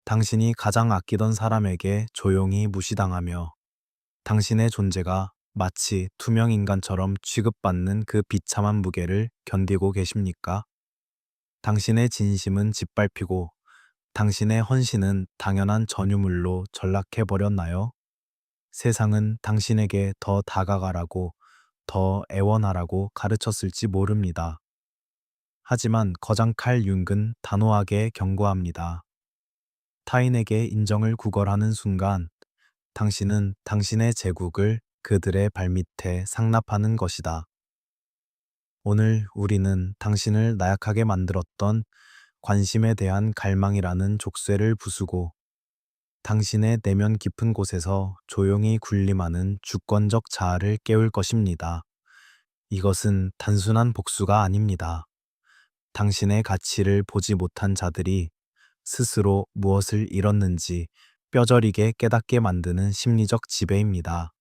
당신이 가장 아끼던 사람에게 조용히 무시당하며 당신의 존재가 마치 투명 인간처럼 취급받는 그 비참한 무게를 견디고 계십니까? 당신의 진심은 짓밟히고 당신의 헌신은 당연한 전유물로 전락해버렸나요? 세상은 당신에게 더 다가가라고, 더 애원하라고 가르쳤을지 모릅니다. 하지만 거장 칼 융은 단호하게 경고합니다. 타인에게 인정을 구걸하는 순간 당신은 당신의 제국을 그들의 발밑에 상납하는 것이다. 오늘 우리는 당신을 나약하게 만들었던 관심에 대한 갈망이라는 족쇄를 부수고 당신의 내면 깊은 곳에서 조용히 군림하는 주권적 자아를 깨울 것입니다. 이것은 단순한 복수가 아닙니다. 당신의 가치를 보지 못한 자들이 스스로 무엇을 잃었는지 뼈저리게 깨닫게 만드는 심리적 지배입니다.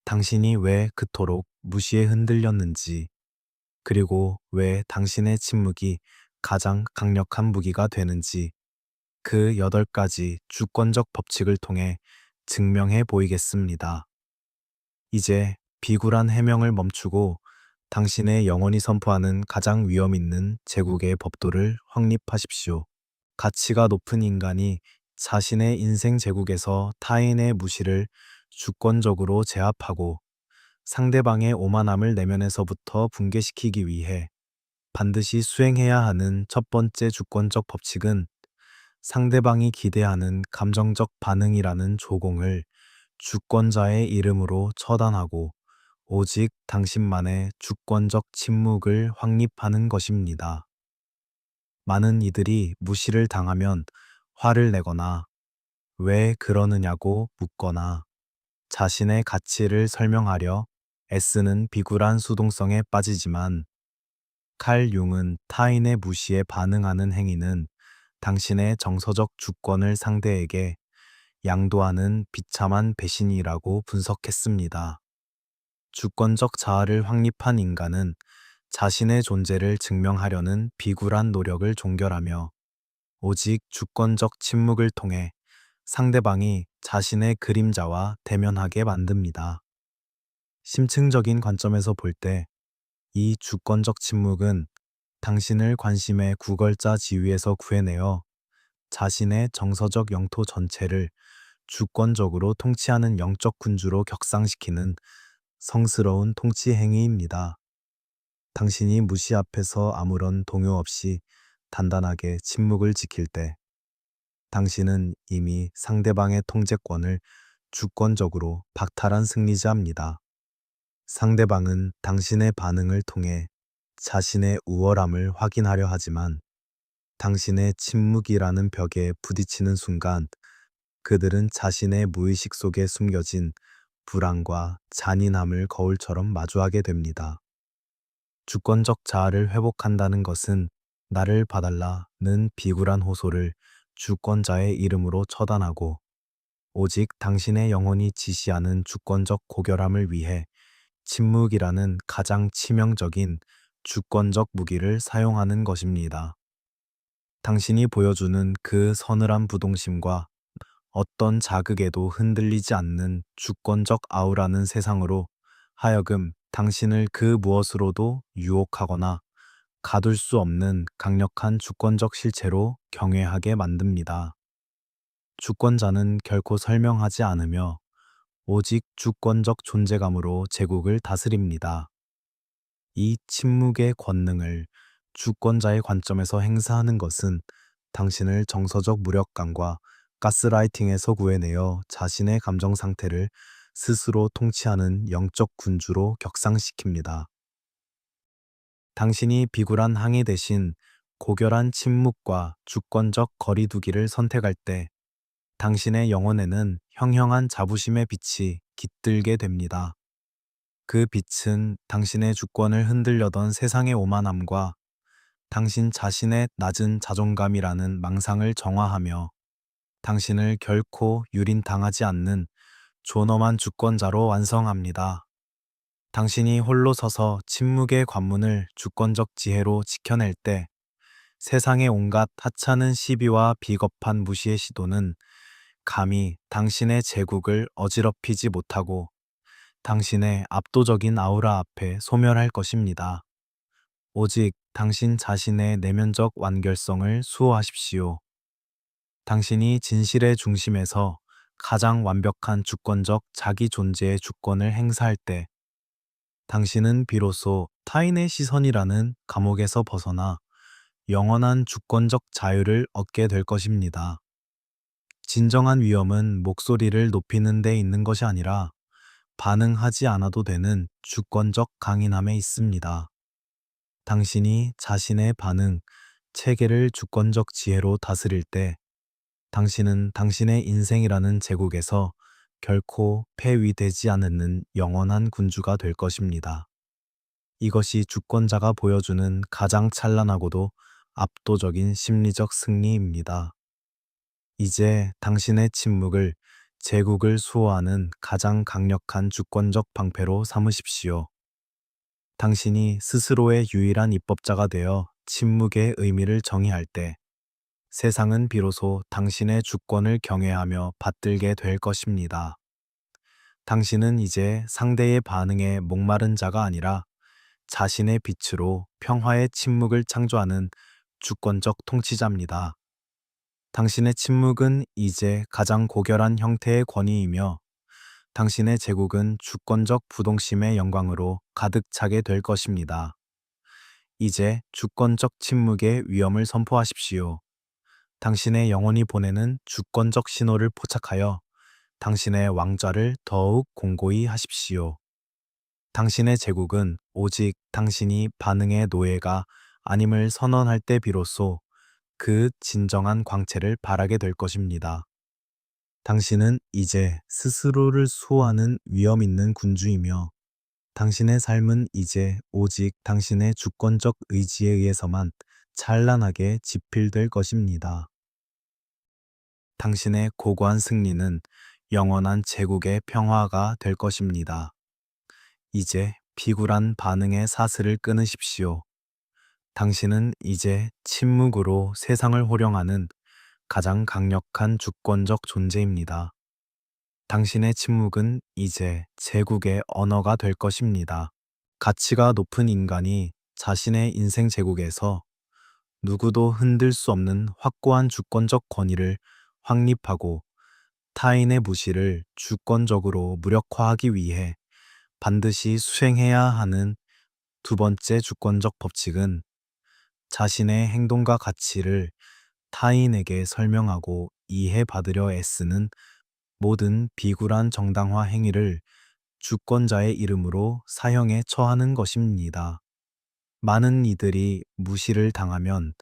당신이 왜 그토록 무시에 흔들렸는지, 그리고 왜 당신의 침묵이 가장 강력한 무기가 되는지 그 8가지 주권적 법칙을 통해 증명해 보이겠습니다. 이제 비굴한 해명을 멈추고 당신의 영혼이 선포하는 가장 위험 있는 제국의 법도를 확립하십시오. 가치가 높은 인간이 자신의 인생 제국에서 타인의 무시를 주권적으로 제압하고 상대방의 오만함을 내면에서부터 붕괴시키기 위해 반드시 수행해야 하는 첫 번째 주권적 법칙은 상대방이 기대하는 감정적 반응이라는 조공을 주권자의 이름으로 처단하고 오직 당신만의 주권적 침묵을 확립하는 것입니다. 많은 이들이 무시를 당하면 화를 내거나 왜 그러느냐고 묻거나 자신의 가치를 설명하려 애쓰는 비굴한 수동성에 빠지지만 칼 융은 타인의 무시에 반응하는 행위는 당신의 정서적 주권을 상대에게 양도하는 비참한 배신이라고 분석했습니다. 주권적 자아를 확립한 인간은 자신의 존재를 증명하려는 비굴한 노력을 종결하며 오직 주권적 침묵을 통해 상대방이 자신의 그림자와 대면하게 만듭니다. 심층적인 관점에서 볼 때 이 주권적 침묵은 당신을 관심의 구걸자 지위에서 구해내어 자신의 정서적 영토 전체를 주권적으로 통치하는 영적 군주로 격상시키는 성스러운 통치 행위입니다. 당신이 무시 앞에서 아무런 동요 없이 단단하게 침묵을 지킬 때 당신은 이미 상대방의 통제권을 주권적으로 박탈한 승리자입니다. 상대방은 당신의 반응을 통해 자신의 우월함을 확인하려 하지만 당신의 침묵이라는 벽에 부딪히는 순간 그들은 자신의 무의식 속에 숨겨진 불안과 잔인함을 거울처럼 마주하게 됩니다. 주권적 자아를 회복한다는 것은 나를 봐달라는 비굴한 호소를 주권자의 이름으로 처단하고 오직 당신의 영혼이 지시하는 주권적 고결함을 위해 침묵이라는 가장 치명적인 주권적 무기를 사용하는 것입니다. 당신이 보여주는 그 서늘한 부동심과 어떤 자극에도 흔들리지 않는 주권적 아우라는 세상으로 하여금 당신을 그 무엇으로도 유혹하거나 가둘 수 없는 강력한 주권적 실체로 경외하게 만듭니다. 주권자는 결코 설명하지 않으며 오직 주권적 존재감으로 제국을 다스립니다. 이 침묵의 권능을 주권자의 관점에서 행사하는 것은 당신을 정서적 무력감과 가스라이팅에서 구해내어 자신의 감정 상태를 스스로 통치하는 영적 군주로 격상시킵니다. 당신이 비굴한 항의 대신 고결한 침묵과 주권적 거리두기를 선택할 때 당신의 영혼에는 형형한 자부심의 빛이 깃들게 됩니다. 그 빛은 당신의 주권을 흔들려던 세상의 오만함과 당신 자신의 낮은 자존감이라는 망상을 정화하며 당신을 결코 유린당하지 않는 존엄한 주권자로 완성합니다. 당신이 홀로 서서 침묵의 관문을 주권적 지혜로 지켜낼 때 세상의 온갖 하찮은 시비와 비겁한 무시의 시도는 감히 당신의 제국을 어지럽히지 못하고 당신의 압도적인 아우라 앞에 소멸할 것입니다. 오직 당신 자신의 내면적 완결성을 수호하십시오. 당신이 진실의 중심에서 가장 완벽한 주권적 자기 존재의 주권을 행사할 때 당신은 비로소 타인의 시선이라는 감옥에서 벗어나 영원한 주권적 자유를 얻게 될 것입니다. 진정한 위험은 목소리를 높이는 데 있는 것이 아니라 반응하지 않아도 되는 주권적 강인함에 있습니다. 당신이 자신의 반응, 체계를 주권적 지혜로 다스릴 때 당신은 당신의 인생이라는 제국에서 결코 폐위되지 않는 영원한 군주가 될 것입니다. 이것이 주권자가 보여주는 가장 찬란하고도 압도적인 심리적 승리입니다. 이제 당신의 침묵을 제국을 수호하는 가장 강력한 주권적 방패로 삼으십시오. 당신이 스스로의 유일한 입법자가 되어 침묵의 의미를 정의할 때 세상은 비로소 당신의 주권을 경외하며 받들게 될 것입니다. 당신은 이제 상대의 반응에 목마른 자가 아니라 자신의 빛으로 평화의 침묵을 창조하는 주권적 통치자입니다. 당신의 침묵은 이제 가장 고결한 형태의 권위이며 당신의 제국은 주권적 부동심의 영광으로 가득 차게 될 것입니다. 이제 주권적 침묵의 위엄을 선포하십시오. 당신의 영혼이 보내는 주권적 신호를 포착하여 당신의 왕좌를 더욱 공고히 하십시오. 당신의 제국은 오직 당신이 반응의 노예가 아님을 선언할 때 비로소 그 진정한 광채를 발하게 될 것입니다. 당신은 이제 스스로를 수호하는 위엄 있는 군주이며 당신의 삶은 이제 오직 당신의 주권적 의지에 의해서만 찬란하게 지필될 것입니다. 당신의 고고한 승리는 영원한 제국의 평화가 될 것입니다. 이제 비굴한 반응의 사슬을 끊으십시오. 당신은 이제 침묵으로 세상을 호령하는 가장 강력한 주권적 존재입니다. 당신의 침묵은 이제 제국의 언어가 될 것입니다. 가치가 높은 인간이 자신의 인생 제국에서 누구도 흔들 수 없는 확고한 주권적 권위를 확립하고 타인의 무시를 주권적으로 무력화하기 위해 반드시 수행해야 하는 두 번째 주권적 법칙은 자신의 행동과 가치를 타인에게 설명하고 이해받으려 애쓰는 모든 비굴한 정당화 행위를 주권자의 이름으로 사형에 처하는 것입니다. 많은 이들이 무시를 당하면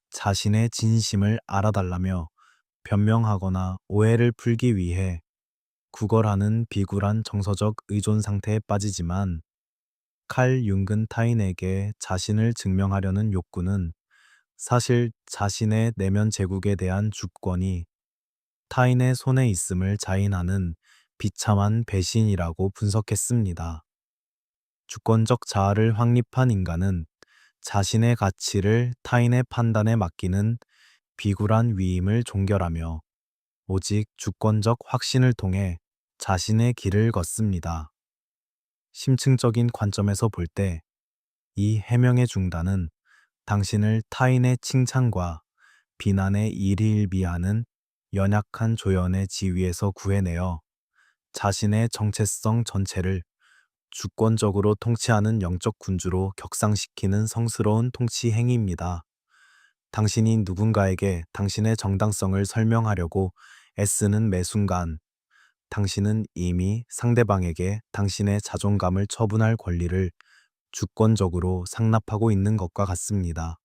자신의 진심을 알아달라며 변명하거나 오해를 풀기 위해 구걸하는 비굴한 정서적 의존 상태에 빠지지만 칼 융근 타인에게 자신을 증명하려는 욕구는 사실 자신의 내면 제국에 대한 주권이 타인의 손에 있음을 자인하는 비참한 배신이라고 분석했습니다. 주권적 자아를 확립한 인간은 자신의 가치를 타인의 판단에 맡기는 비굴한 위임을 종결하며 오직 주권적 확신을 통해 자신의 길을 걷습니다. 심층적인 관점에서 볼 때 이 해명의 중단은 당신을 타인의 칭찬과 비난에 일희일비하는 연약한 조연의 지위에서 구해내어 자신의 정체성 전체를 주권적으로 통치하는 영적 군주로 격상시키는 성스러운 통치 행위입니다. 당신이 누군가에게 당신의 정당성을 설명하려고 애쓰는 매 순간, 당신은 이미 상대방에게 당신의 자존감을 처분할 권리를 주권적으로 상납하고 있는 것과 같습니다.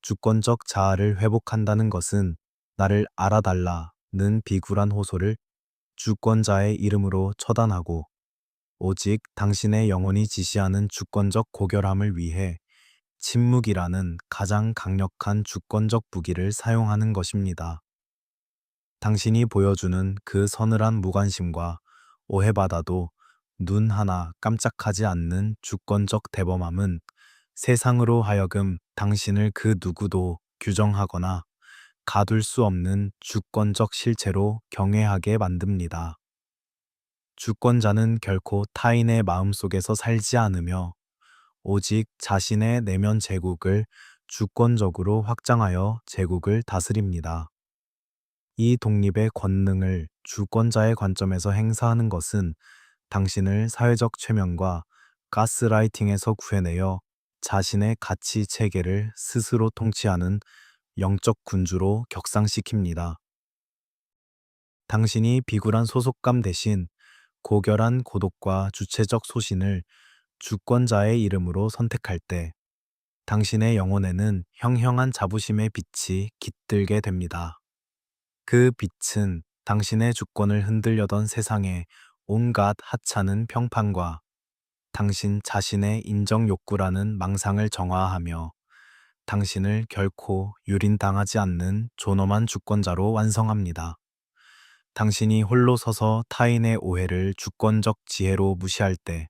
주권적 자아를 회복한다는 것은 나를 알아달라는 비굴한 호소를 주권자의 이름으로 처단하고 오직 당신의 영혼이 지시하는 주권적 고결함을 위해 침묵이라는 가장 강력한 주권적 무기를 사용하는 것입니다. 당신이 보여주는 그 서늘한 무관심과 오해받아도 눈 하나 깜짝하지 않는 주권적 대범함은 세상으로 하여금 당신을 그 누구도 규정하거나 가둘 수 없는 주권적 실체로 경외하게 만듭니다. 주권자는 결코 타인의 마음속에서 살지 않으며 오직 자신의 내면 제국을 주권적으로 확장하여 제국을 다스립니다. 이 독립의 권능을 주권자의 관점에서 행사하는 것은 당신을 사회적 최면과 가스라이팅에서 구해내어 자신의 가치 체계를 스스로 통치하는 영적 군주로 격상시킵니다. 당신이 비굴한 소속감 대신 고결한 고독과 주체적 소신을 주권자의 이름으로 선택할 때 당신의 영혼에는 형형한 자부심의 빛이 깃들게 됩니다. 그 빛은 당신의 주권을 흔들려던 세상의 온갖 하찮은 평판과 당신 자신의 인정 욕구라는 망상을 정화하며 당신을 결코 유린당하지 않는 존엄한 주권자로 완성합니다. 당신이 홀로 서서 타인의 오해를 주권적 지혜로 무시할 때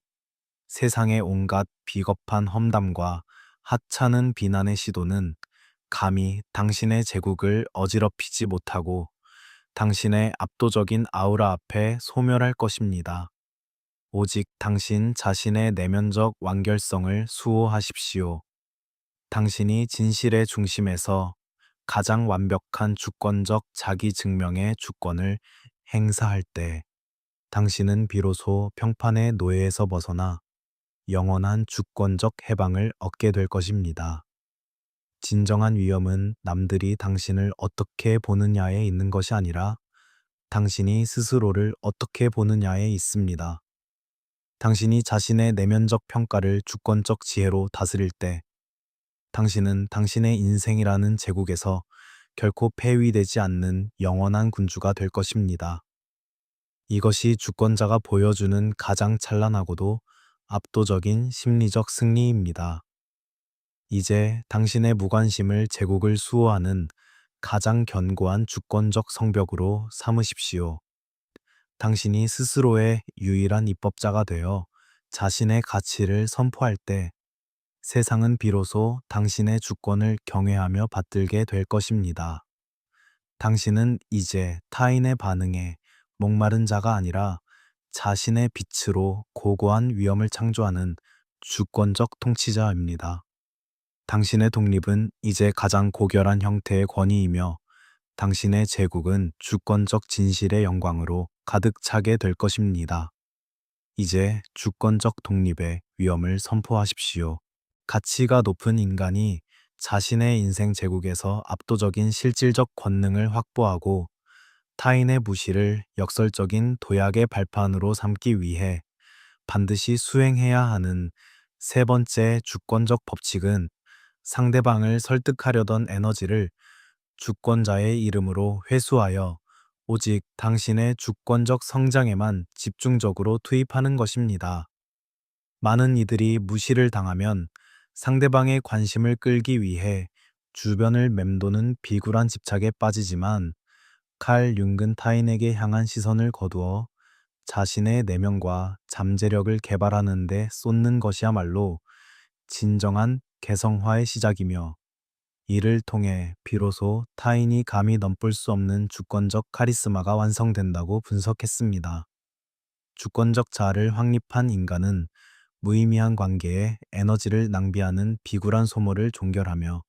세상의 온갖 비겁한 험담과 하찮은 비난의 시도는 감히 당신의 제국을 어지럽히지 못하고 당신의 압도적인 아우라 앞에 소멸할 것입니다. 오직 당신 자신의 내면적 완결성을 수호하십시오. 당신이 진실의 중심에서 가장 완벽한 주권적 자기 증명의 주권을 행사할 때 당신은 비로소 평판의 노예에서 벗어나 영원한 주권적 해방을 얻게 될 것입니다. 진정한 위험은 남들이 당신을 어떻게 보느냐에 있는 것이 아니라 당신이 스스로를 어떻게 보느냐에 있습니다. 당신이 자신의 내면적 평가를 주권적 지혜로 다스릴 때 당신은 당신의 인생이라는 제국에서 결코 폐위되지 않는 영원한 군주가 될 것입니다. 이것이 주권자가 보여주는 가장 찬란하고도 압도적인 심리적 승리입니다. 이제 당신의 무관심을 제국을 수호하는 가장 견고한 주권적 성벽으로 삼으십시오. 당신이 스스로의 유일한 입법자가 되어 자신의 가치를 선포할 때 세상은 비로소 당신의 주권을 경외하며 받들게 될 것입니다. 당신은 이제 타인의 반응에 목마른 자가 아니라 자신의 빛으로 고고한 위엄을 창조하는 주권적 통치자입니다. 당신의 독립은 이제 가장 고결한 형태의 권위이며 당신의 제국은 주권적 진실의 영광으로 가득 차게 될 것입니다. 이제 주권적 독립의 위엄을 선포하십시오. 가치가 높은 인간이 자신의 인생 제국에서 압도적인 실질적 권능을 확보하고 타인의 무시를 역설적인 도약의 발판으로 삼기 위해 반드시 수행해야 하는 세 번째 주권적 법칙은 상대방을 설득하려던 에너지를 주권자의 이름으로 회수하여 오직 당신의 주권적 성장에만 집중적으로 투입하는 것입니다. 많은 이들이 무시를 당하면 상대방의 관심을 끌기 위해 주변을 맴도는 비굴한 집착에 빠지지만 칼 융근 타인에게 향한 시선을 거두어 자신의 내면과 잠재력을 개발하는 데 쏟는 것이야말로 진정한 개성화의 시작이며 이를 통해 비로소 타인이 감히 넘볼 수 없는 주권적 카리스마가 완성된다고 분석했습니다. 주권적 자아를 확립한 인간은 무의미한 관계에 에너지를 낭비하는 비굴한 소모를 종결하며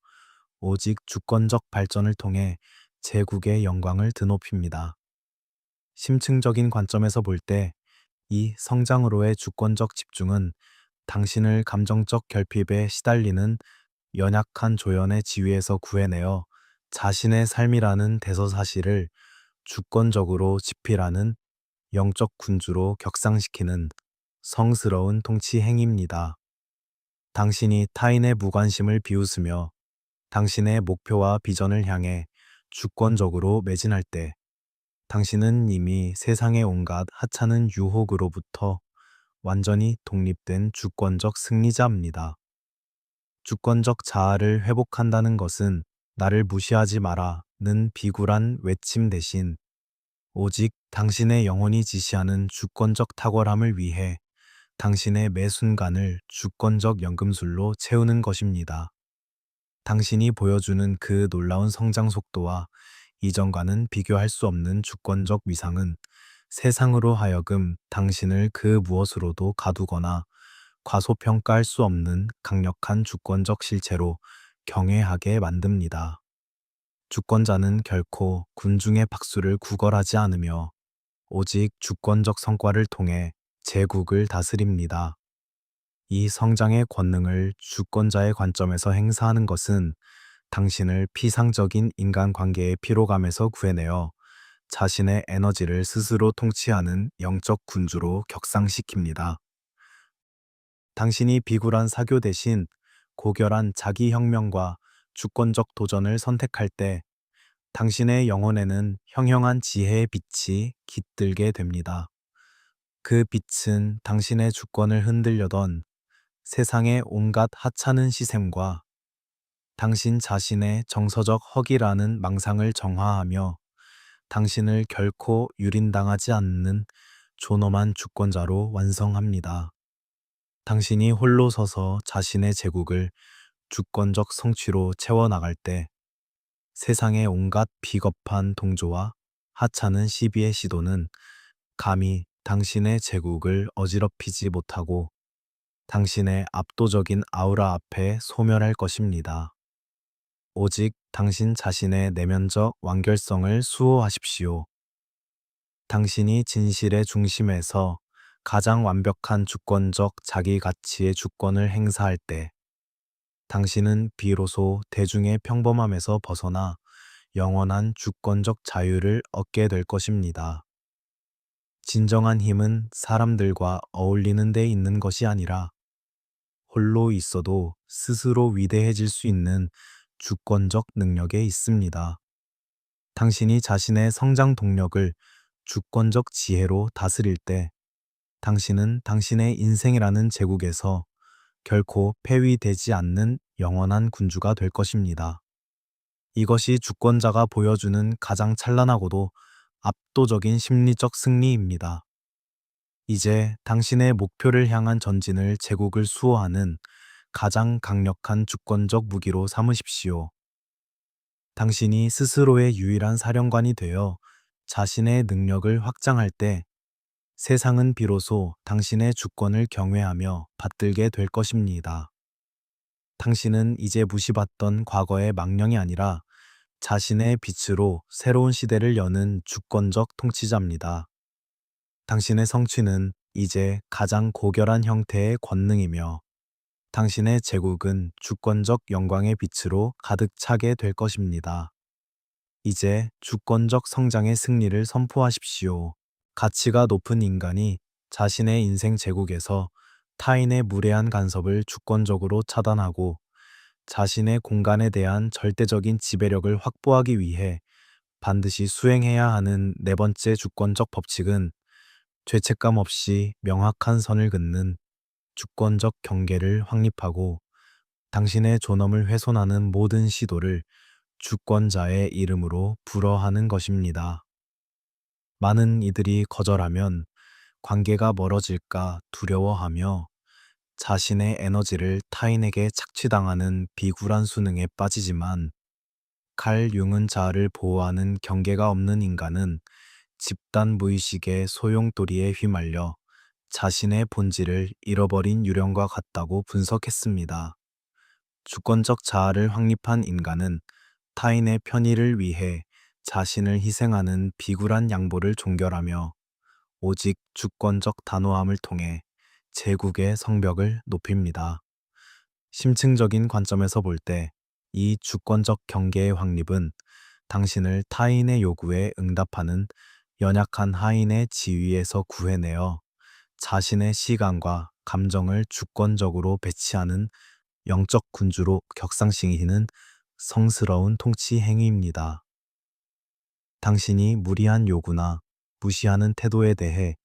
오직 주권적 발전을 통해 제국의 영광을 드높입니다. 심층적인 관점에서 볼 때 이 성장으로의 주권적 집중은 당신을 감정적 결핍에 시달리는 연약한 조연의 지위에서 구해내어 자신의 삶이라는 대서사실을 주권적으로 집필하는 영적 군주로 격상시키는 성스러운 통치 행위입니다. 당신이 타인의 무관심을 비웃으며 당신의 목표와 비전을 향해 주권적으로 매진할 때 당신은 이미 세상의 온갖 하찮은 유혹으로부터 완전히 독립된 주권적 승리자입니다. 주권적 자아를 회복한다는 것은 나를 무시하지 마라는 비굴한 외침 대신 오직 당신의 영혼이 지시하는 주권적 탁월함을 위해 당신의 매 순간을 주권적 연금술로 채우는 것입니다. 당신이 보여주는 그 놀라운 성장 속도와 이전과는 비교할 수 없는 주권적 위상은 세상으로 하여금 당신을 그 무엇으로도 가두거나 과소평가할 수 없는 강력한 주권적 실체로 경외하게 만듭니다. 주권자는 결코 군중의 박수를 구걸하지 않으며 오직 주권적 성과를 통해 제국을 다스립니다. 이 성장의 권능을 주권자의 관점에서 행사하는 것은 당신을 피상적인 인간관계의 피로감에서 구해내어 자신의 에너지를 스스로 통치하는 영적 군주로 격상시킵니다. 당신이 비굴한 사교 대신 고결한 자기혁명과 주권적 도전을 선택할 때 당신의 영혼에는 형형한 지혜의 빛이 깃들게 됩니다. 그 빛은 당신의 주권을 흔들려던 세상의 온갖 하찮은 시샘과 당신 자신의 정서적 허기라는 망상을 정화하며 당신을 결코 유린당하지 않는 존엄한 주권자로 완성합니다. 당신이 홀로 서서 자신의 제국을 주권적 성취로 채워나갈 때 세상의 온갖 비겁한 동조와 하찮은 시비의 시도는 감히 당신의 제국을 어지럽히지 못하고 당신의 압도적인 아우라 앞에 소멸할 것입니다. 오직 당신 자신의 내면적 완결성을 수호하십시오. 당신이 진실의 중심에서 가장 완벽한 주권적 자기 가치의 주권을 행사할 때 당신은 비로소 대중의 평범함에서 벗어나 영원한 주권적 자유를 얻게 될 것입니다. 진정한 힘은 사람들과 어울리는 데 있는 것이 아니라 홀로 있어도 스스로 위대해질 수 있는 주권적 능력에 있습니다. 당신이 자신의 성장 동력을 주권적 지혜로 다스릴 때 당신은 당신의 인생이라는 제국에서 결코 폐위되지 않는 영원한 군주가 될 것입니다. 이것이 주권자가 보여주는 가장 찬란하고도 압도적인 심리적 승리입니다. 이제 당신의 목표를 향한 전진을 제국을 수호하는 가장 강력한 주권적 무기로 삼으십시오. 당신이 스스로의 유일한 사령관이 되어 자신의 능력을 확장할 때 세상은 비로소 당신의 주권을 경외하며 받들게 될 것입니다. 당신은 이제 무시받던 과거의 망령이 아니라 자신의 빛으로 새로운 시대를 여는 주권적 통치자입니다. 당신의 성취는 이제 가장 고결한 형태의 권능이며 당신의 제국은 주권적 영광의 빛으로 가득 차게 될 것입니다. 이제 주권적 성장의 승리를 선포하십시오. 가치가 높은 인간이 자신의 인생 제국에서 타인의 무례한 간섭을 주권적으로 차단하고 자신의 공간에 대한 절대적인 지배력을 확보하기 위해 반드시 수행해야 하는 네 번째 주권적 법칙은 죄책감 없이 명확한 선을 긋는 주권적 경계를 확립하고 당신의 존엄을 훼손하는 모든 시도를 주권자의 이름으로 불허하는 것입니다. 많은 이들이 거절하면 관계가 멀어질까 두려워하며 자신의 에너지를 타인에게 착취당하는 비굴한 수능에 빠지지만 칼 융은 자아를 보호하는 경계가 없는 인간은 집단 무의식의 소용돌이에 휘말려 자신의 본질을 잃어버린 유령과 같다고 분석했습니다. 주권적 자아를 확립한 인간은 타인의 편의를 위해 자신을 희생하는 비굴한 양보를 종결하며 오직 주권적 단호함을 통해 제국의 성벽을 높입니다. 심층적인 관점에서 볼 때 이 주권적 경계의 확립은 당신을 타인의 요구에 응답하는 연약한 하인의 지위에서 구해내어 자신의 시간과 감정을 주권적으로 배치하는 영적 군주로 격상시키는 성스러운 통치 행위입니다. 당신이 무리한 요구나 무시하는 태도에 대해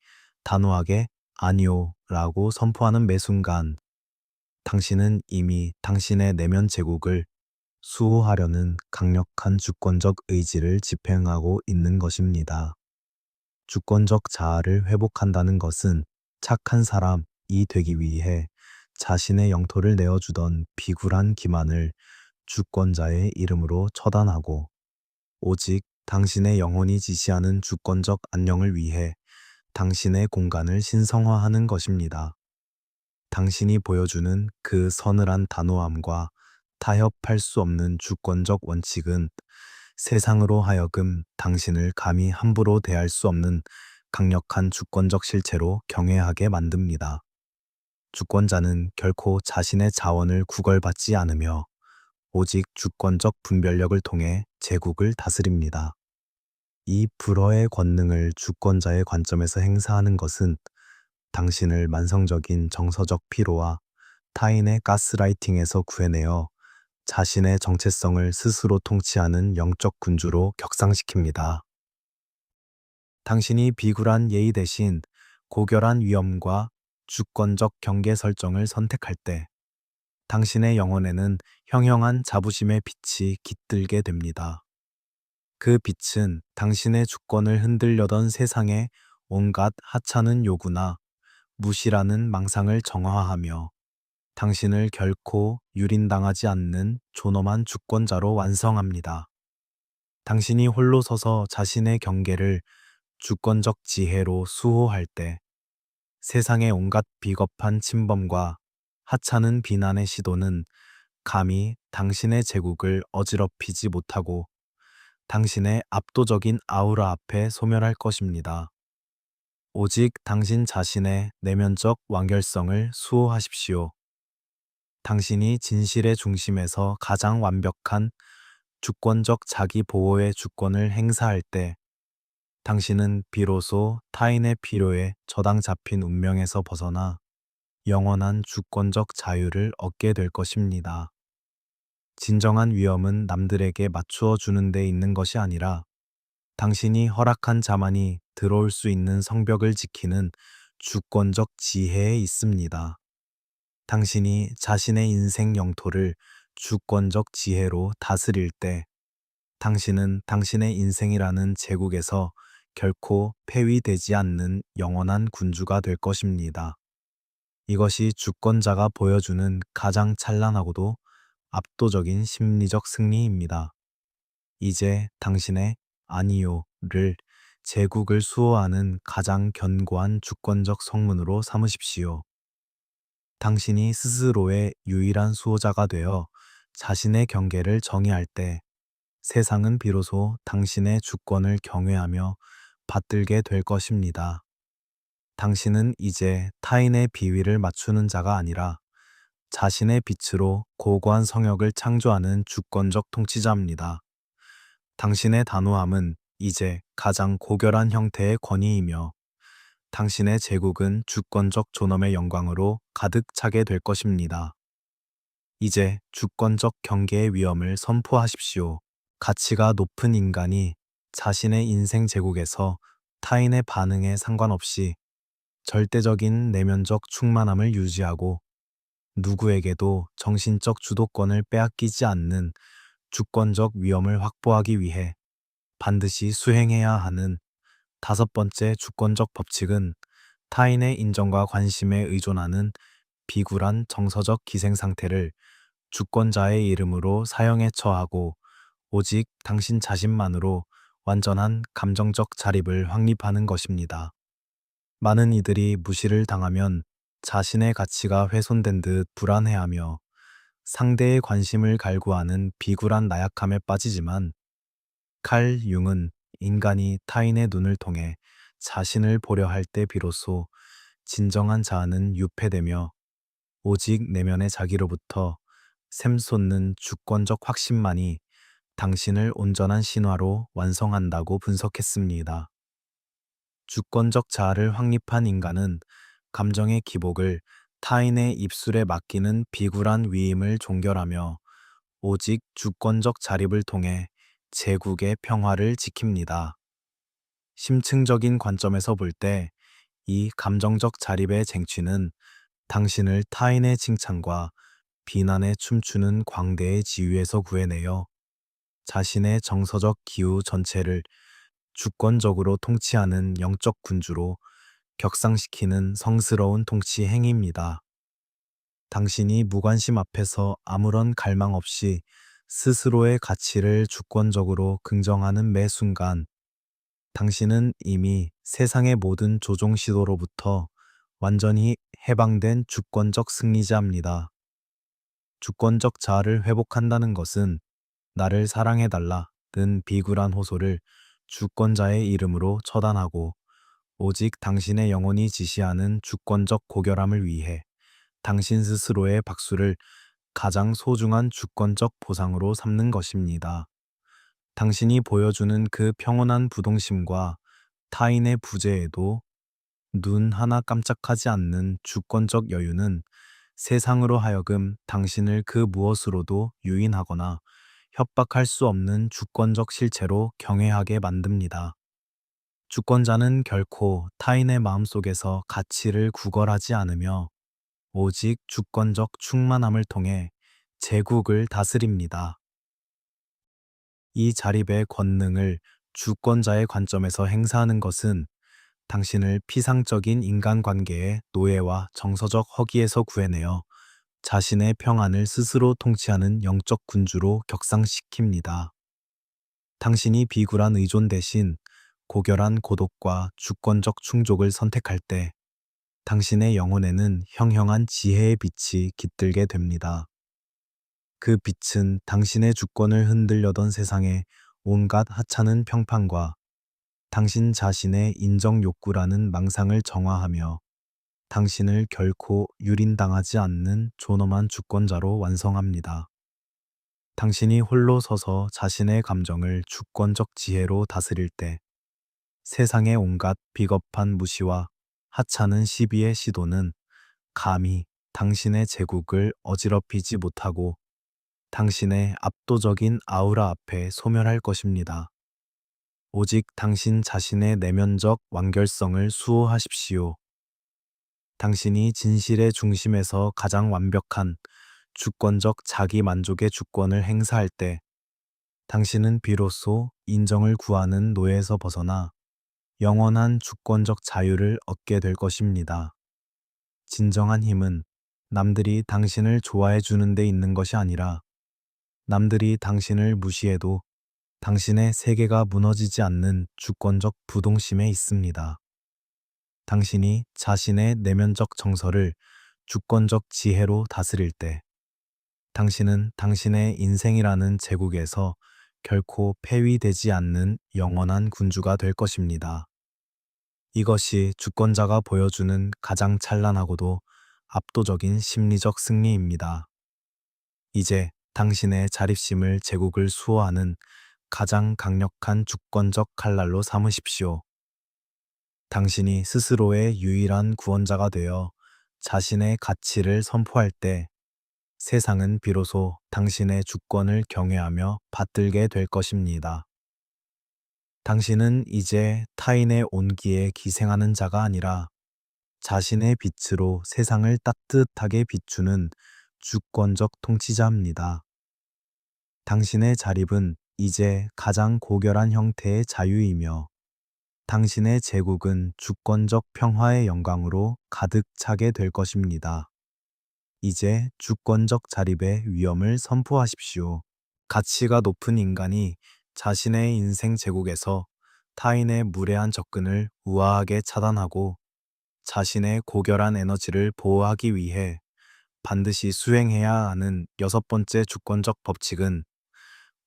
단호하게 아니요 라고 선포하는 매 순간 당신은 이미 당신의 내면 제국을 수호하려는 강력한 주권적 의지를 집행하고 있는 것입니다. 주권적 자아를 회복한다는 것은 착한 사람이 되기 위해 자신의 영토를 내어주던 비굴한 기만을 주권자의 이름으로 처단하고 오직 당신의 영혼이 지시하는 주권적 안녕을 위해 당신의 공간을 신성화하는 것입니다. 당신이 보여주는 그 서늘한 단호함과 타협할 수 없는 주권적 원칙은 세상으로 하여금 당신을 감히 함부로 대할 수 없는 강력한 주권적 실체로 경외하게 만듭니다. 주권자는 결코 자신의 자원을 구걸받지 않으며 오직 주권적 분별력을 통해 제국을 다스립니다. 이 불허의 권능을 주권자의 관점에서 행사하는 것은 당신을 만성적인 정서적 피로와 타인의 가스라이팅에서 구해내어 자신의 정체성을 스스로 통치하는 영적 군주로 격상시킵니다. 당신이 비굴한 예의 대신 고결한 위엄과 주권적 경계 설정을 선택할 때 당신의 영혼에는 형형한 자부심의 빛이 깃들게 됩니다. 그 빛은 당신의 주권을 흔들려던 세상의 온갖 하찮은 요구나 무시라는 망상을 정화하며 당신을 결코 유린당하지 않는 존엄한 주권자로 완성합니다. 당신이 홀로 서서 자신의 경계를 주권적 지혜로 수호할 때 세상의 온갖 비겁한 침범과 하찮은 비난의 시도는 감히 당신의 제국을 어지럽히지 못하고 당신의 압도적인 아우라 앞에 소멸할 것입니다. 오직 당신 자신의 내면적 완결성을 수호하십시오. 당신이 진실의 중심에서 가장 완벽한 주권적 자기 보호의 주권을 행사할 때 당신은 비로소 타인의 필요에 저당 잡힌 운명에서 벗어나 영원한 주권적 자유를 얻게 될 것입니다. 진정한 위엄은 남들에게 맞추어 주는 데 있는 것이 아니라 당신이 허락한 자만이 들어올 수 있는 성벽을 지키는 주권적 지혜에 있습니다. 당신이 자신의 인생 영토를 주권적 지혜로 다스릴 때 당신은 당신의 인생이라는 제국에서 결코 폐위되지 않는 영원한 군주가 될 것입니다. 이것이 주권자가 보여주는 가장 찬란하고도 압도적인 심리적 승리입니다. 이제 당신의 아니요를 제국을 수호하는 가장 견고한 주권적 성문으로 삼으십시오. 당신이 스스로의 유일한 수호자가 되어 자신의 경계를 정의할 때 세상은 비로소 당신의 주권을 경외하며 받들게 될 것입니다. 당신은 이제 타인의 비위를 맞추는 자가 아니라 자신의 빛으로 고고한 성역을 창조하는 주권적 통치자입니다. 당신의 단호함은 이제 가장 고결한 형태의 권위이며 당신의 제국은 주권적 존엄의 영광으로 가득 차게 될 것입니다. 이제 주권적 경계의 위엄을 선포하십시오. 가치가 높은 인간이 자신의 인생 제국에서 타인의 반응에 상관없이 절대적인 내면적 충만함을 유지하고 누구에게도 정신적 주도권을 빼앗기지 않는 주권적 위엄을 확보하기 위해 반드시 수행해야 하는 다섯 번째 주권적 법칙은 타인의 인정과 관심에 의존하는 비굴한 정서적 기생 상태를 주권자의 이름으로 사형에 처하고 오직 당신 자신만으로 완전한 감정적 자립을 확립하는 것입니다. 많은 이들이 무시를 당하면 자신의 가치가 훼손된 듯 불안해하며 상대의 관심을 갈구하는 비굴한 나약함에 빠지지만 칼 융은 인간이 타인의 눈을 통해 자신을 보려 할 때 비로소 진정한 자아는 유폐되며 오직 내면의 자기로부터 샘솟는 주권적 확신만이 당신을 온전한 신화로 완성한다고 분석했습니다. 주권적 자아를 확립한 인간은 감정의 기복을 타인의 입술에 맡기는 비굴한 위임을 종결하며 오직 주권적 자립을 통해 제국의 평화를 지킵니다. 심층적인 관점에서 볼 때 이 감정적 자립의 쟁취는 당신을 타인의 칭찬과 비난에 춤추는 광대의 지위에서 구해내어 자신의 정서적 기후 전체를 주권적으로 통치하는 영적 군주로 격상시키는 성스러운 통치 행위입니다. 당신이 무관심 앞에서 아무런 갈망 없이 스스로의 가치를 주권적으로 긍정하는 매 순간, 당신은 이미 세상의 모든 조종 시도로부터 완전히 해방된 주권적 승리자입니다. 주권적 자아를 회복한다는 것은 나를 사랑해달라는 비굴한 호소를 주권자의 이름으로 처단하고 오직 당신의 영혼이 지시하는 주권적 고결함을 위해 당신 스스로의 박수를 가장 소중한 주권적 보상으로 삼는 것입니다. 당신이 보여주는 그 평온한 부동심과 타인의 부재에도 눈 하나 깜짝하지 않는 주권적 여유는 세상으로 하여금 당신을 그 무엇으로도 유인하거나 협박할 수 없는 주권적 실체로 경외하게 만듭니다. 주권자는 결코 타인의 마음속에서 가치를 구걸하지 않으며 오직 주권적 충만함을 통해 제국을 다스립니다. 이 자립의 권능을 주권자의 관점에서 행사하는 것은 당신을 피상적인 인간관계의 노예와 정서적 허기에서 구해내어 자신의 평안을 스스로 통치하는 영적 군주로 격상시킵니다. 당신이 비굴한 의존 대신 고결한 고독과 주권적 충족을 선택할 때 당신의 영혼에는 형형한 지혜의 빛이 깃들게 됩니다. 그 빛은 당신의 주권을 흔들려던 세상의 온갖 하찮은 평판과 당신 자신의 인정 욕구라는 망상을 정화하며 당신을 결코 유린당하지 않는 존엄한 주권자로 완성합니다. 당신이 홀로 서서 자신의 감정을 주권적 지혜로 다스릴 때 세상의 온갖 비겁한 무시와 하찮은 시비의 시도는 감히 당신의 제국을 어지럽히지 못하고 당신의 압도적인 아우라 앞에 소멸할 것입니다. 오직 당신 자신의 내면적 완결성을 수호하십시오. 당신이 진실의 중심에서 가장 완벽한 주권적 자기 만족의 주권을 행사할 때 당신은 비로소 인정을 구하는 노예에서 벗어나 영원한 주권적 자유를 얻게 될 것입니다. 진정한 힘은 남들이 당신을 좋아해 주는 데 있는 것이 아니라 남들이 당신을 무시해도 당신의 세계가 무너지지 않는 주권적 부동심에 있습니다. 당신이 자신의 내면적 정서를 주권적 지혜로 다스릴 때 당신은 당신의 인생이라는 제국에서 결코 폐위되지 않는 영원한 군주가 될 것입니다. 이것이 주권자가 보여주는 가장 찬란하고도 압도적인 심리적 승리입니다. 이제 당신의 자립심을 제국을 수호하는 가장 강력한 주권적 칼날로 삼으십시오. 당신이 스스로의 유일한 구원자가 되어 자신의 가치를 선포할 때 세상은 비로소 당신의 주권을 경외하며 받들게 될 것입니다. 당신은 이제 타인의 온기에 기생하는 자가 아니라 자신의 빛으로 세상을 따뜻하게 비추는 주권적 통치자입니다. 당신의 자립은 이제 가장 고결한 형태의 자유이며 당신의 제국은 주권적 평화의 영광으로 가득 차게 될 것입니다. 이제 주권적 자립의 위엄을 선포하십시오. 가치가 높은 인간이 자신의 인생 제국에서 타인의 무례한 접근을 우아하게 차단하고 자신의 고결한 에너지를 보호하기 위해 반드시 수행해야 하는 여섯 번째 주권적 법칙은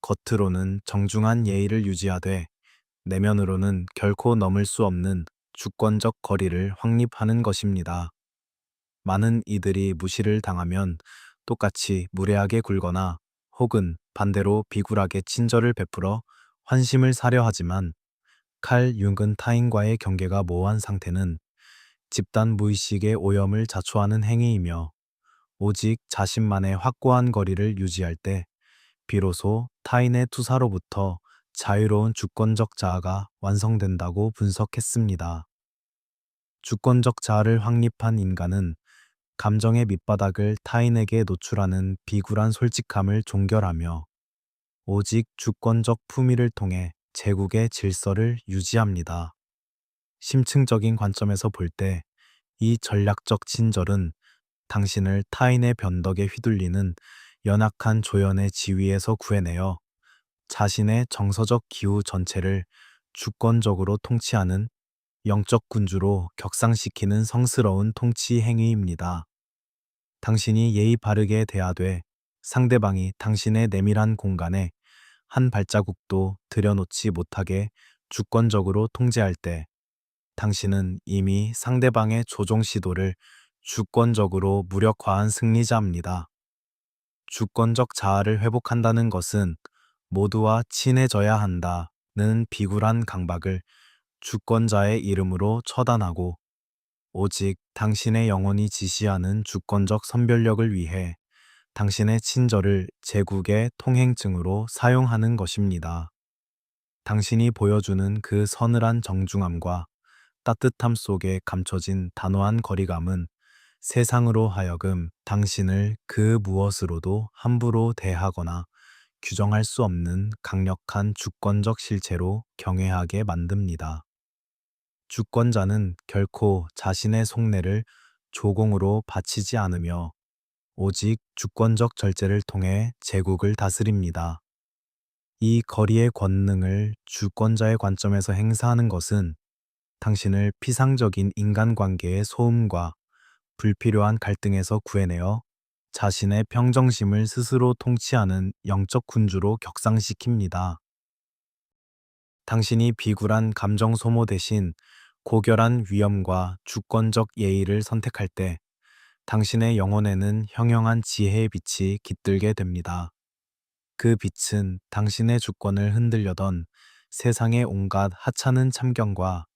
겉으로는 정중한 예의를 유지하되 내면으로는 결코 넘을 수 없는 주권적 거리를 확립하는 것입니다. 많은 이들이 무시를 당하면 똑같이 무례하게 굴거나 혹은 반대로 비굴하게 친절을 베풀어 환심을 사려 하지만 칼 융은 타인과의 경계가 모호한 상태는 집단 무의식의 오염을 자초하는 행위이며 오직 자신만의 확고한 거리를 유지할 때 비로소 타인의 투사로부터 자유로운 주권적 자아가 완성된다고 분석했습니다. 주권적 자아를 확립한 인간은 감정의 밑바닥을 타인에게 노출하는 비굴한 솔직함을 종결하며 오직 주권적 품위를 통해 제국의 질서를 유지합니다. 심층적인 관점에서 볼 때 이 전략적 친절은 당신을 타인의 변덕에 휘둘리는 연약한 조연의 지위에서 구해내어 자신의 정서적 기후 전체를 주권적으로 통치하는 영적 군주로 격상시키는 성스러운 통치 행위입니다. 당신이 예의 바르게 대하되 상대방이 당신의 내밀한 공간에 한 발자국도 들여놓지 못하게 주권적으로 통제할 때 당신은 이미 상대방의 조종 시도를 주권적으로 무력화한 승리자입니다. 주권적 자아를 회복한다는 것은 모두와 친해져야 한다는 비굴한 강박을 주권자의 이름으로 처단하고 오직 당신의 영혼이 지시하는 주권적 선별력을 위해 당신의 친절을 제국의 통행증으로 사용하는 것입니다. 당신이 보여주는 그 서늘한 정중함과 따뜻함 속에 감춰진 단호한 거리감은 세상으로 하여금 당신을 그 무엇으로도 함부로 대하거나 규정할 수 없는 강력한 주권적 실체로 경외하게 만듭니다. 주권자는 결코 자신의 속내를 조공으로 바치지 않으며 오직 주권적 절제를 통해 제국을 다스립니다. 이 거리의 권능을 주권자의 관점에서 행사하는 것은 당신을 피상적인 인간관계의 소음과 불필요한 갈등에서 구해내어 자신의 평정심을 스스로 통치하는 영적 군주로 격상시킵니다. 당신이 비굴한 감정 소모 대신 고결한 위엄과 주권적 예의를 선택할 때 당신의 영혼에는 형형한 지혜의 빛이 깃들게 됩니다. 그 빛은 당신의 주권을 흔들려던 세상의 온갖 하찮은 참견과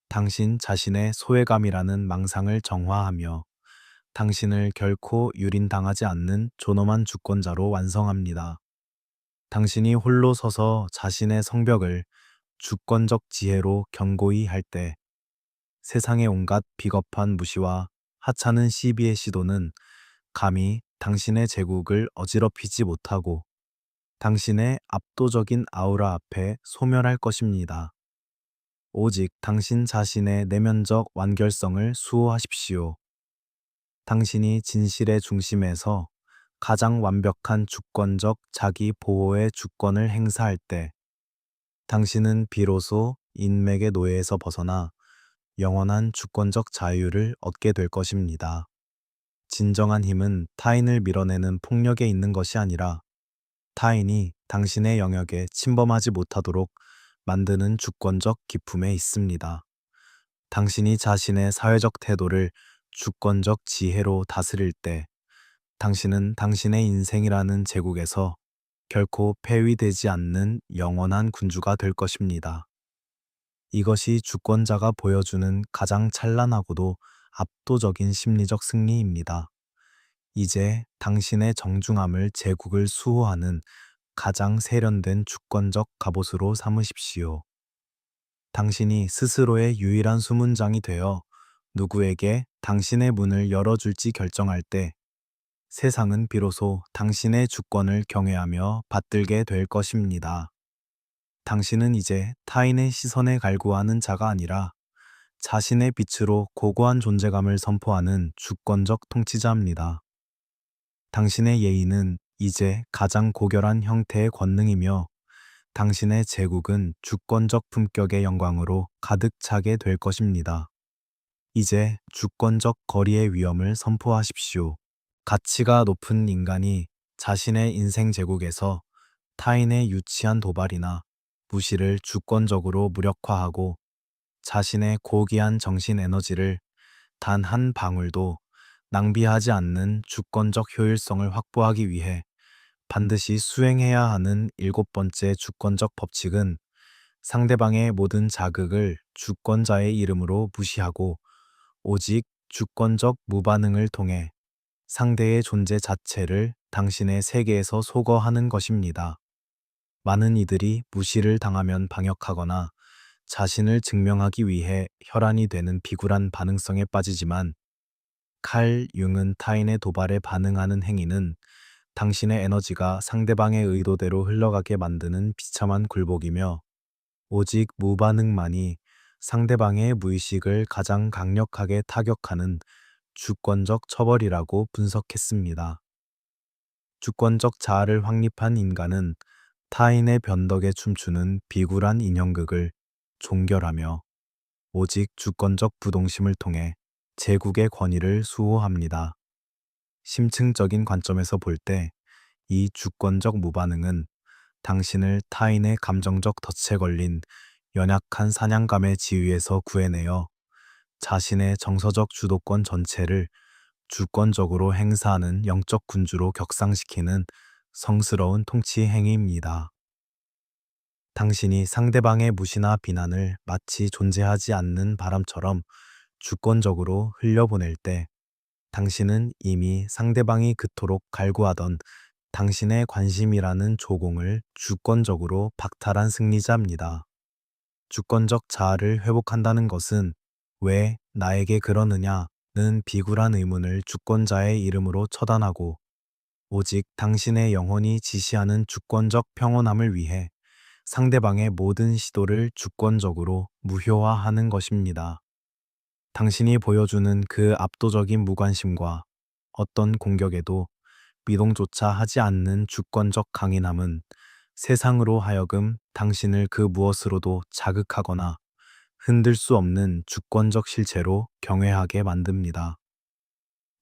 당신 자신의 소외감이라는 망상을 정화하며 당신을 결코 유린당하지 않는 존엄한 주권자로 완성합니다. 당신이 홀로 서서 자신의 성벽을 주권적 지혜로 견고히 할 때 세상의 온갖 비겁한 무시와 하찮은 시비의 시도는 감히 당신의 제국을 어지럽히지 못하고 당신의 압도적인 아우라 앞에 소멸할 것입니다. 오직 당신 자신의 내면적 완결성을 수호하십시오. 당신이 진실의 중심에서 가장 완벽한 주권적 자기 보호의 주권을 행사할 때 당신은 비로소 인맥의 노예에서 벗어나 영원한 주권적 자유를 얻게 될 것입니다. 진정한 힘은 타인을 밀어내는 폭력에 있는 것이 아니라 타인이 당신의 영역에 침범하지 못하도록 만드는 주권적 기품에 있습니다. 당신이 자신의 사회적 태도를 주권적 지혜로 다스릴 때 당신은 당신의 인생이라는 제국에서 결코 폐위되지 않는 영원한 군주가 될 것입니다. 이것이 주권자가 보여주는 가장 찬란하고도 압도적인 심리적 승리입니다. 이제 당신의 정중함을 제국을 수호하는 가장 세련된 주권적 갑옷으로 삼으십시오. 당신이 스스로의 유일한 수문장이 되어 누구에게 당신의 문을 열어줄지 결정할 때 세상은 비로소 당신의 주권을 경외하며 받들게 될 것입니다. 당신은 이제 타인의 시선에 갈구하는 자가 아니라 자신의 빛으로 고고한 존재감을 선포하는 주권적 통치자입니다. 당신의 예의는 이제 가장 고결한 형태의 권능이며 당신의 제국은 주권적 품격의 영광으로 가득 차게 될 것입니다. 이제 주권적 거리의 위엄을 선포하십시오. 가치가 높은 인간이 자신의 인생 제국에서 타인의 유치한 도발이나 무시를 주권적으로 무력화하고 자신의 고귀한 정신 에너지를 단 한 방울도 낭비하지 않는 주권적 효율성을 확보하기 위해 반드시 수행해야 하는 일곱 번째 주권적 법칙은 상대방의 모든 자극을 주권자의 이름으로 무시하고 오직 주권적 무반응을 통해 상대의 존재 자체를 당신의 세계에서 소거하는 것입니다. 많은 이들이 무시를 당하면 방역하거나 자신을 증명하기 위해 혈안이 되는 비굴한 반응성에 빠지지만 칼 융은 타인의 도발에 반응하는 행위는 당신의 에너지가 상대방의 의도대로 흘러가게 만드는 비참한 굴복이며 오직 무반응만이 상대방의 무의식을 가장 강력하게 타격하는 주권적 처벌이라고 분석했습니다. 주권적 자아를 확립한 인간은 타인의 변덕에 춤추는 비굴한 인형극을 종결하며 오직 주권적 부동심을 통해 제국의 권위를 수호합니다. 심층적인 관점에서 볼 때 이 주권적 무반응은 당신을 타인의 감정적 덫에 걸린 연약한 사냥감의 지위에서 구해내어 자신의 정서적 주도권 전체를 주권적으로 행사하는 영적 군주로 격상시키는 성스러운 통치 행위입니다. 당신이 상대방의 무시나 비난을 마치 존재하지 않는 바람처럼 주권적으로 흘려보낼 때 당신은 이미 상대방이 그토록 갈구하던 당신의 관심이라는 조공을 주권적으로 박탈한 승리자입니다. 주권적 자아를 회복한다는 것은 왜 나에게 그러느냐는 비굴한 의문을 주권자의 이름으로 처단하고 오직 당신의 영혼이 지시하는 주권적 평온함을 위해 상대방의 모든 시도를 주권적으로 무효화하는 것입니다. 당신이 보여주는 그 압도적인 무관심과 어떤 공격에도 미동조차 하지 않는 주권적 강인함은 세상으로 하여금 당신을 그 무엇으로도 자극하거나 흔들 수 없는 주권적 실체로 경외하게 만듭니다.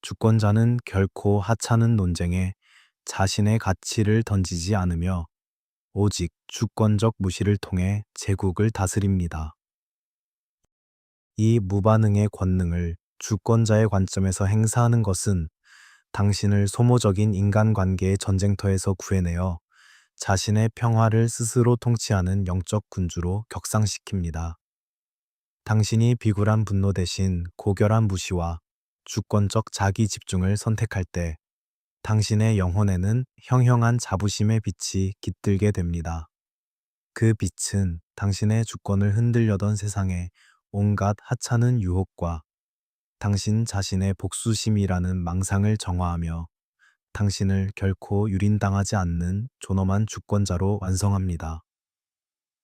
주권자는 결코 하찮은 논쟁에 자신의 가치를 던지지 않으며 오직 주권적 무시를 통해 제국을 다스립니다. 이 무반응의 권능을 주권자의 관점에서 행사하는 것은 당신을 소모적인 인간관계의 전쟁터에서 구해내어 자신의 평화를 스스로 통치하는 영적 군주로 격상시킵니다. 당신이 비굴한 분노 대신 고결한 무시와 주권적 자기 집중을 선택할 때 당신의 영혼에는 형형한 자부심의 빛이 깃들게 됩니다. 그 빛은 당신의 주권을 흔들려던 세상의 온갖 하찮은 유혹과 당신 자신의 복수심이라는 망상을 정화하며 당신을 결코 유린당하지 않는 존엄한 주권자로 완성합니다.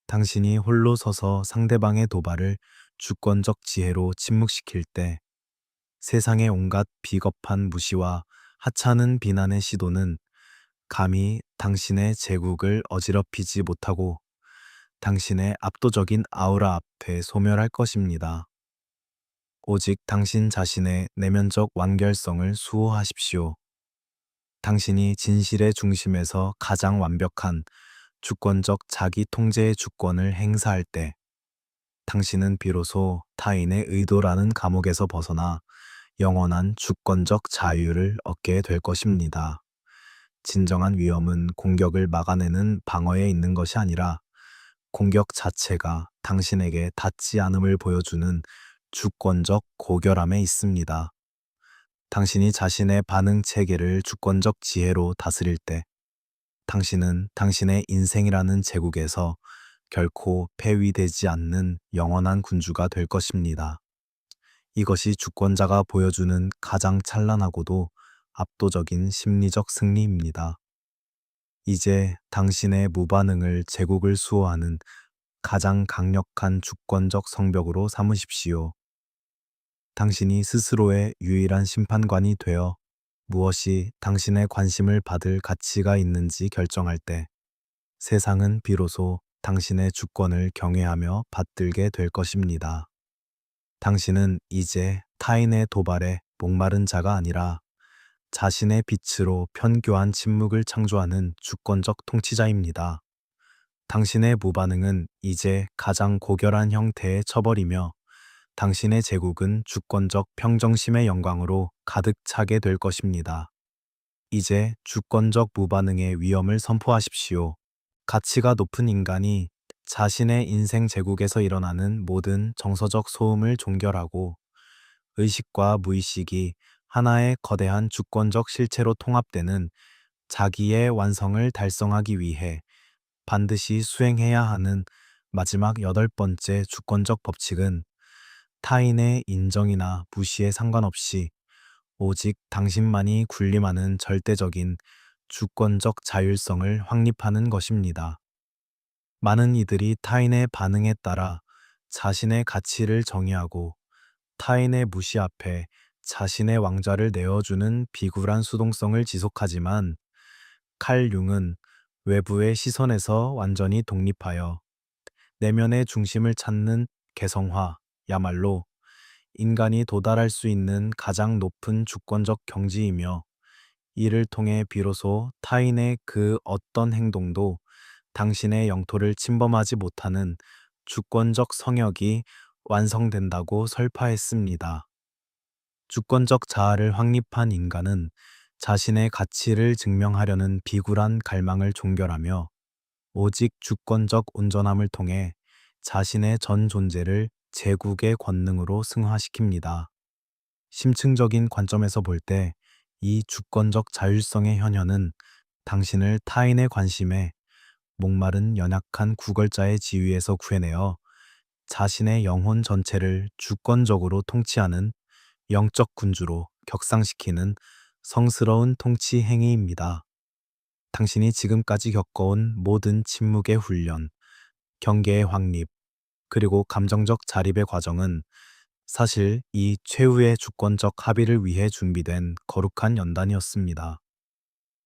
당신이 홀로 서서 상대방의 도발을 주권적 지혜로 침묵시킬 때 세상의 온갖 비겁한 무시와 하찮은 비난의 시도는 감히 당신의 제국을 어지럽히지 못하고 당신의 압도적인 아우라 앞에 소멸할 것입니다. 오직 당신 자신의 내면적 완결성을 수호하십시오. 당신이 진실의 중심에서 가장 완벽한 주권적 자기 통제의 주권을 행사할 때 당신은 비로소 타인의 의도라는 감옥에서 벗어나 영원한 주권적 자유를 얻게 될 것입니다. 진정한 위험은 공격을 막아내는 방어에 있는 것이 아니라 공격 자체가 당신에게 닿지 않음을 보여주는 주권적 고결함에 있습니다. 당신이 자신의 반응 체계를 주권적 지혜로 다스릴 때 당신은 당신의 인생이라는 제국에서 결코 폐위되지 않는 영원한 군주가 될 것입니다. 이것이 주권자가 보여주는 가장 찬란하고도 압도적인 심리적 승리입니다. 이제 당신의 무반응을 제국을 수호하는 가장 강력한 주권적 성벽으로 삼으십시오. 당신이 스스로의 유일한 심판관이 되어 무엇이 당신의 관심을 받을 가치가 있는지 결정할 때 세상은 비로소 당신의 주권을 경외하며 받들게 될 것입니다. 당신은 이제 타인의 도발에 목마른 자가 아니라 자신의 빛으로 편교한 침묵을 창조하는 주권적 통치자입니다. 당신의 무반응은 이제 가장 고결한 형태의 처벌이며 당신의 제국은 주권적 평정심의 영광으로 가득 차게 될 것입니다. 이제 주권적 무반응의 위엄을 선포하십시오. 가치가 높은 인간이 자신의 인생 제국에서 일어나는 모든 정서적 소음을 종결하고 의식과 무의식이 하나의 거대한 주권적 실체로 통합되는 자기의 완성을 달성하기 위해 반드시 수행해야 하는 마지막 8번째 주권적 법칙은 타인의 인정이나 무시에 상관없이 오직 당신만이 군림하는 절대적인 주권적 자율성을 확립하는 것입니다. 많은 이들이 타인의 반응에 따라 자신의 가치를 정의하고 타인의 무시 앞에 자신의 왕좌를 내어주는 비굴한 수동성을 지속하지만 칼 융은 외부의 시선에서 완전히 독립하여 내면의 중심을 찾는 개성화야말로 인간이 도달할 수 있는 가장 높은 주권적 경지이며, 이를 통해 비로소 타인의 그 어떤 행동도 당신의 영토를 침범하지 못하는 주권적 성역이 완성된다고 설파했습니다. 주권적 자아를 확립한 인간은 자신의 가치를 증명하려는 비굴한 갈망을 종결하며 오직 주권적 온전함을 통해 자신의 전 존재를 제국의 권능으로 승화시킵니다. 심층적인 관점에서 볼 때 이 주권적 자율성의 현현은 당신을 타인의 관심에 목마른 연약한 구걸자의 지위에서 구해내어 자신의 영혼 전체를 주권적으로 통치하는 영적 군주로 격상시키는 성스러운 통치 행위입니다. 당신이 지금까지 겪어온 모든 침묵의 훈련, 경계의 확립, 그리고 감정적 자립의 과정은 사실 이 최후의 주권적 합의를 위해 준비된 거룩한 연단이었습니다.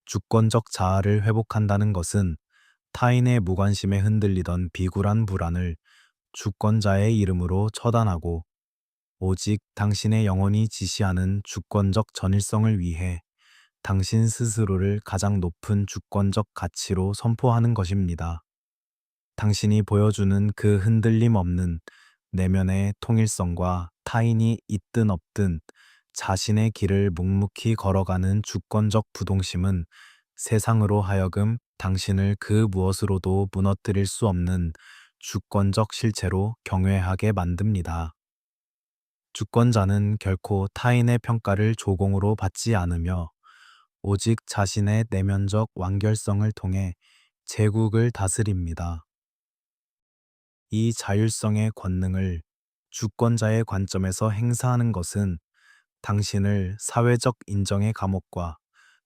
주권적 자아를 회복한다는 것은 타인의 무관심에 흔들리던 비굴한 불안을 주권자의 이름으로 처단하고 오직 당신의 영혼이 지시하는 주권적 전일성을 위해 당신 스스로를 가장 높은 주권적 가치로 선포하는 것입니다. 당신이 보여주는 그 흔들림 없는 내면의 통일성과 타인이 있든 없든 자신의 길을 묵묵히 걸어가는 주권적 부동심은 세상으로 하여금 당신을 그 무엇으로도 무너뜨릴 수 없는 주권적 실체로 경외하게 만듭니다. 주권자는 결코 타인의 평가를 조공으로 받지 않으며 오직 자신의 내면적 완결성을 통해 제국을 다스립니다. 이 자율성의 권능을 주권자의 관점에서 행사하는 것은 당신을 사회적 인정의 감옥과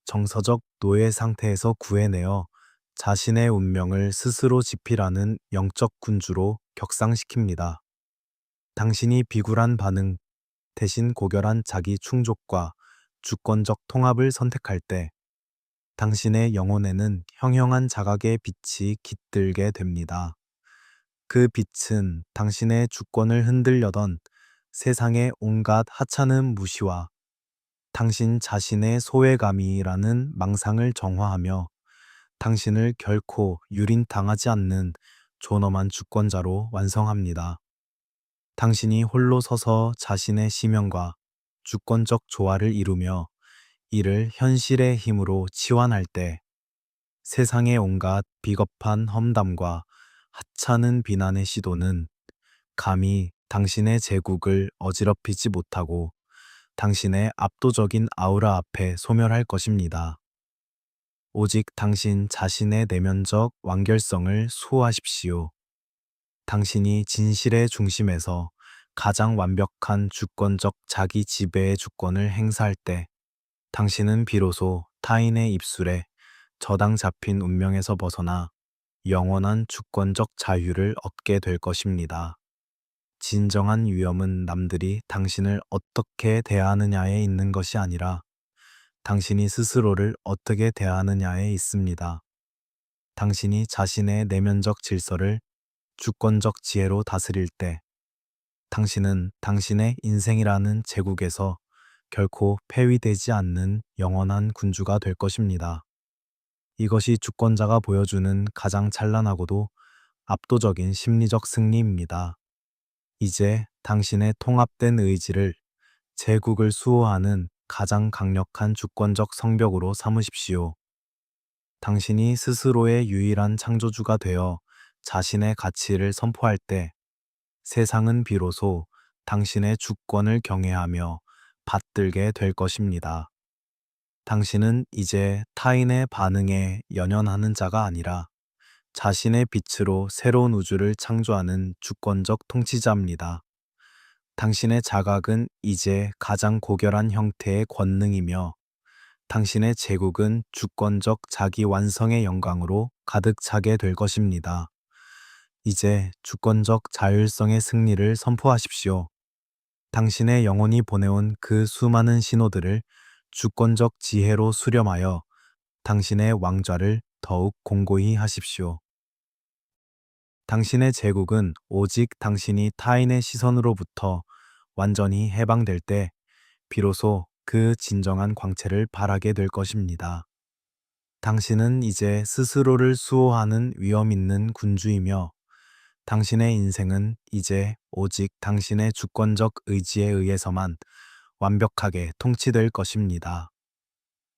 정서적 노예 상태에서 구해내어 자신의 운명을 스스로 지필하는 영적 군주로 격상시킵니다. 당신이 비굴한 반응 대신 고결한 자기 충족과 주권적 통합을 선택할 때 당신의 영혼에는 형형한 자각의 빛이 깃들게 됩니다. 그 빛은 당신의 주권을 흔들려던 세상의 온갖 하찮은 무시와 당신 자신의 소외감이라는 망상을 정화하며 당신을 결코 유린당하지 않는 존엄한 주권자로 완성합니다. 당신이 홀로 서서 자신의 시명과 주권적 조화를 이루며 이를 현실의 힘으로 치환할 때 세상의 온갖 비겁한 험담과 하찮은 비난의 시도는 감히 당신의 제국을 어지럽히지 못하고 당신의 압도적인 아우라 앞에 소멸할 것입니다. 오직 당신 자신의 내면적 완결성을 수호하십시오. 당신이 진실의 중심에서 가장 완벽한 주권적 자기 지배의 주권을 행사할 때 당신은 비로소 타인의 입술에 저당 잡힌 운명에서 벗어나 영원한 주권적 자유를 얻게 될 것입니다. 진정한 위험은 남들이 당신을 어떻게 대하느냐에 있는 것이 아니라 당신이 스스로를 어떻게 대하느냐에 있습니다. 당신이 자신의 내면적 질서를 주권적 지혜로 다스릴 때 당신은 당신의 인생이라는 제국에서 결코 폐위되지 않는 영원한 군주가 될 것입니다. 이것이 주권자가 보여주는 가장 찬란하고도 압도적인 심리적 승리입니다. 이제 당신의 통합된 의지를 제국을 수호하는 가장 강력한 주권적 성벽으로 삼으십시오. 당신이 스스로의 유일한 창조주가 되어 자신의 가치를 선포할 때 세상은 비로소 당신의 주권을 경외하며 받들게 될 것입니다. 당신은 이제 타인의 반응에 연연하는 자가 아니라 자신의 빛으로 새로운 우주를 창조하는 주권적 통치자입니다. 당신의 자각은 이제 가장 고결한 형태의 권능이며 당신의 제국은 주권적 자기 완성의 영광으로 가득 차게 될 것입니다. 이제 주권적 자율성의 승리를 선포하십시오. 당신의 영혼이 보내온 그 수많은 신호들을 주권적 지혜로 수렴하여 당신의 왕좌를 더욱 공고히 하십시오. 당신의 제국은 오직 당신이 타인의 시선으로부터 완전히 해방될 때 비로소 그 진정한 광채를 발하게 될 것입니다. 당신은 이제 스스로를 수호하는 위험 있는 군주이며 당신의 인생은 이제 오직 당신의 주권적 의지에 의해서만 완벽하게 통치될 것입니다.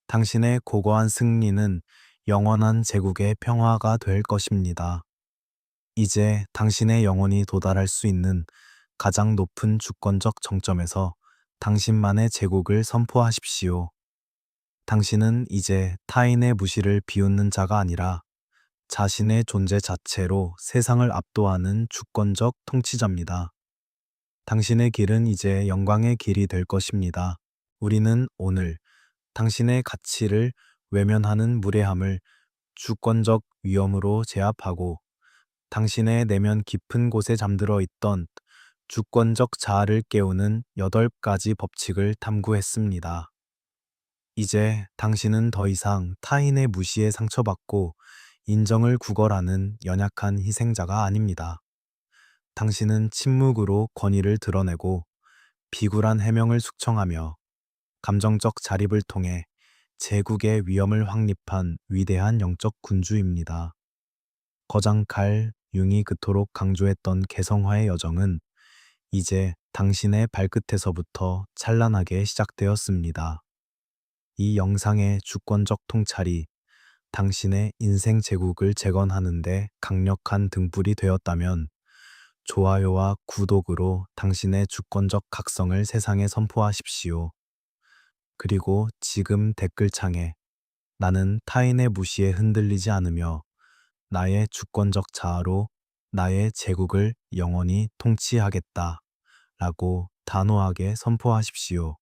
당신의 고고한 승리는 영원한 제국의 평화가 될 것입니다. 이제 당신의 영혼이 도달할 수 있는 가장 높은 주권적 정점에서 당신만의 제국을 선포하십시오. 당신은 이제 타인의 무시를 비웃는 자가 아니라 자신의 존재 자체로 세상을 압도하는 주권적 통치자입니다. 당신의 길은 이제 영광의 길이 될 것입니다. 우리는 오늘 당신의 가치를 외면하는 무례함을 주권적 위험으로 제압하고 당신의 내면 깊은 곳에 잠들어 있던 주권적 자아를 깨우는 8가지 법칙을 탐구했습니다. 이제 당신은 더 이상 타인의 무시에 상처받고 인정을 구걸하는 연약한 희생자가 아닙니다. 당신은 침묵으로 권위를 드러내고 비굴한 해명을 숙청하며 감정적 자립을 통해 제국의 위험을 확립한 위대한 영적 군주입니다. 거장 칼 융이 그토록 강조했던 개성화의 여정은 이제 당신의 발끝에서부터 찬란하게 시작되었습니다. 이 영상의 주권적 통찰이 당신의 인생 제국을 재건하는 데 강력한 등불이 되었다면 좋아요와 구독으로 당신의 주권적 각성을 세상에 선포하십시오. 그리고 지금 댓글창에 나는 타인의 무시에 흔들리지 않으며 나의 주권적 자아로 나의 제국을 영원히 통치하겠다 라고 단호하게 선포하십시오.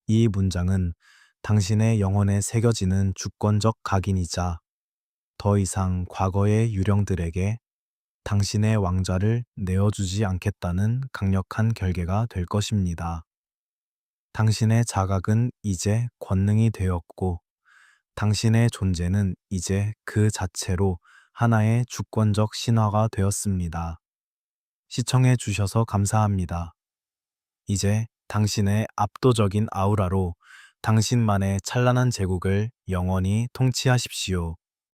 이 문장은 당신의 영혼에 새겨지는 주권적 각인이자 더 이상 과거의 유령들에게 당신의 왕좌를 내어주지 않겠다는 강력한 결계가 될 것입니다. 당신의 자각은 이제 권능이 되었고 당신의 존재는 이제 그 자체로 하나의 주권적 신화가 되었습니다. 시청해 주셔서 감사합니다. 이제 당신의 압도적인 아우라로 당신만의 찬란한 제국을 영원히 통치하십시오.